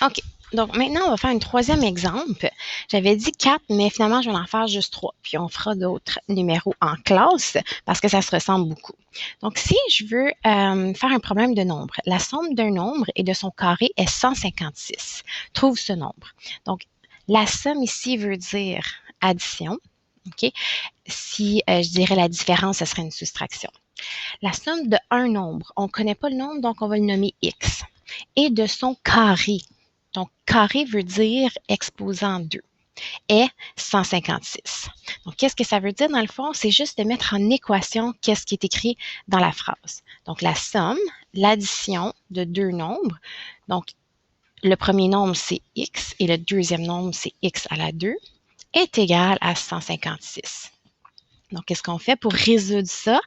OK. Donc, maintenant, on va faire un troisième exemple. J'avais dit 4, mais finalement, je vais en faire juste 3. Puis, on fera d'autres numéros en classe parce que ça se ressemble beaucoup. Donc, si je veux faire un problème de nombre, la somme d'un nombre et de son carré est 156. Trouve ce nombre. Donc, la somme ici veut dire addition. OK? Si je dirais la différence, ce serait une soustraction. La somme de un nombre, on ne connaît pas le nombre, donc on va le nommer x. Et de son carré. Donc, carré veut dire exposant 2 est 156. Donc, qu'est-ce que ça veut dire dans le fond? C'est juste de mettre en équation qu'est-ce qui est écrit dans la phrase. Donc, la somme, l'addition de deux nombres. Donc, le premier nombre, c'est x et le deuxième nombre, c'est x à la 2, est égal à 156. Donc, qu'est-ce qu'on fait pour résoudre ça?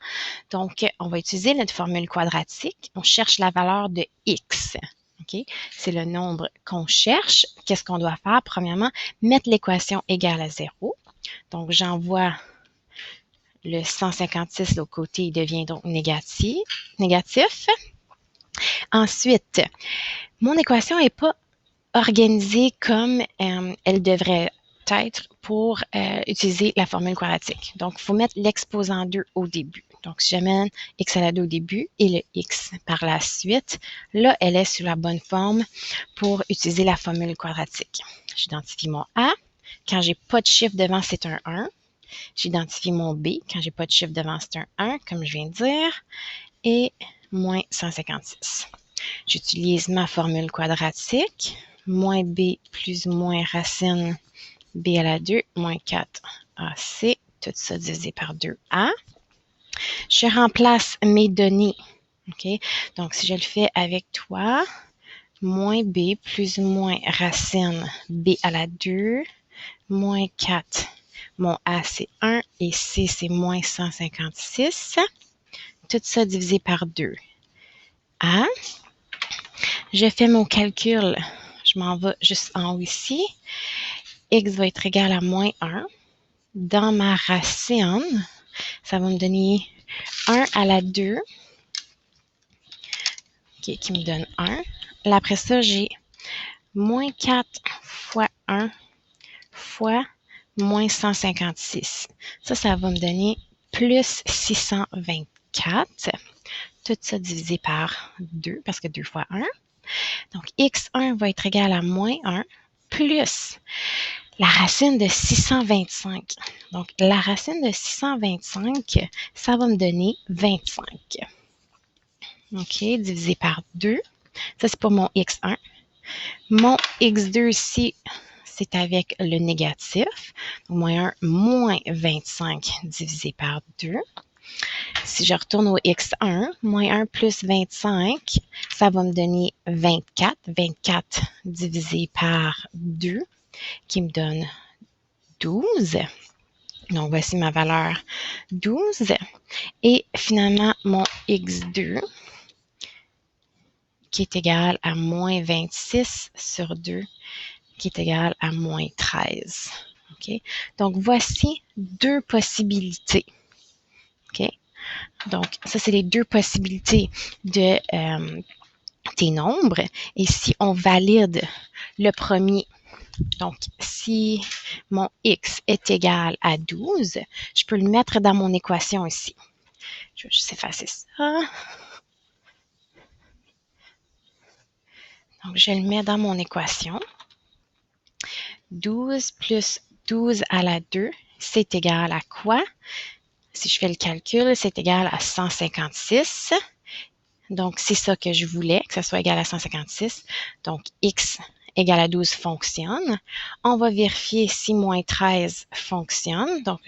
Donc, on va utiliser notre formule quadratique. On cherche la valeur de x. OK? C'est le nombre qu'on cherche. Qu'est-ce qu'on doit faire? Premièrement, mettre l'équation égale à 0. Donc, j'envoie le 156 de l'autre côté, il devient donc négatif. Ensuite, mon équation n'est pas organisée comme elle devrait être pour utiliser la formule quadratique. Donc, il faut mettre l'exposant 2 au début. Donc, si j'amène x à la 2 au début et le x par la suite, là, elle est sur la bonne forme pour utiliser la formule quadratique. J'identifie mon A. Quand j'ai pas de chiffre devant, c'est un 1. J'identifie mon B. Quand j'ai pas de chiffre devant, c'est un 1, comme je viens de dire. Et moins 156. J'utilise ma formule quadratique. Moins b plus ou moins racine b à la 2 moins 4ac, tout ça divisé par 2a. Je remplace mes données. OK? Donc, si je le fais avec toi, moins b plus ou moins racine b à la 2 moins 4. Mon a, c'est 1 et c, c'est moins 156. Tout ça divisé par 2. A. Je fais mon calcul. Je m'en vais juste en haut ici. X va être égal à moins 1. Dans ma racine, ça va me donner 1 à la 2, qui me donne 1. Là, après ça, j'ai moins 4 fois 1 fois moins 156. Ça va me donner plus 624. Tout ça divisé par 2, parce que 2 fois 1. Donc, x1 va être égal à moins 1 plus la racine de 625. Donc, la racine de 625, ça va me donner 25. OK, divisé par 2. Ça, c'est pour mon x1. Mon x2 ici, c'est avec le négatif. Donc, moins 1, moins 25 divisé par 2. Si je retourne au x1, moins 1 plus 25, ça va me donner 24. 24 divisé par 2, qui me donne 12. Donc, voici ma valeur 12. Et finalement, mon x2, qui est égal à moins 26 sur 2, qui est égal à moins 13. OK? Donc, voici deux possibilités. OK? Donc, ça, c'est les deux possibilités de tes nombres. Et si on valide le premier, donc si mon x est égal à 12, je peux le mettre dans mon équation ici. Je vais juste effacer ça. Donc, je le mets dans mon équation. 12 plus 12 à la 2, c'est égal à quoi? Si je fais le calcul, c'est égal à 156. Donc, c'est ça que je voulais, que ça soit égal à 156. Donc, x égale à 12 fonctionne. On va vérifier si moins 13 fonctionne. Donc,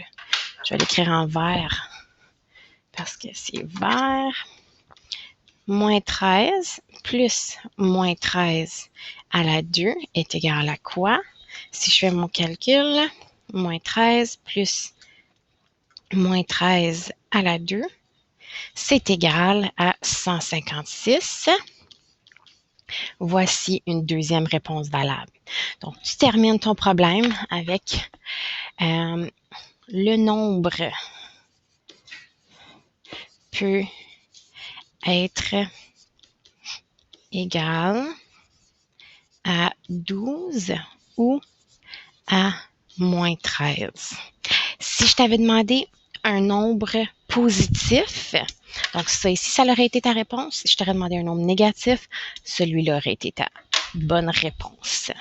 je vais l'écrire en vert parce que c'est vert. Moins 13 plus moins 13 à la 2 est égal à quoi? Si je fais mon calcul, moins 13 plus moins 13 à la 2, c'est égal à 156. Voici une deuxième réponse valable. Donc, tu termines ton problème avec le nombre peut être égal à 12 ou à moins 13. Si je t'avais demandé un nombre positif, donc ça ici, ça aurait été ta réponse. Si je t'aurais demandé un nombre négatif, celui-là aurait été ta bonne réponse.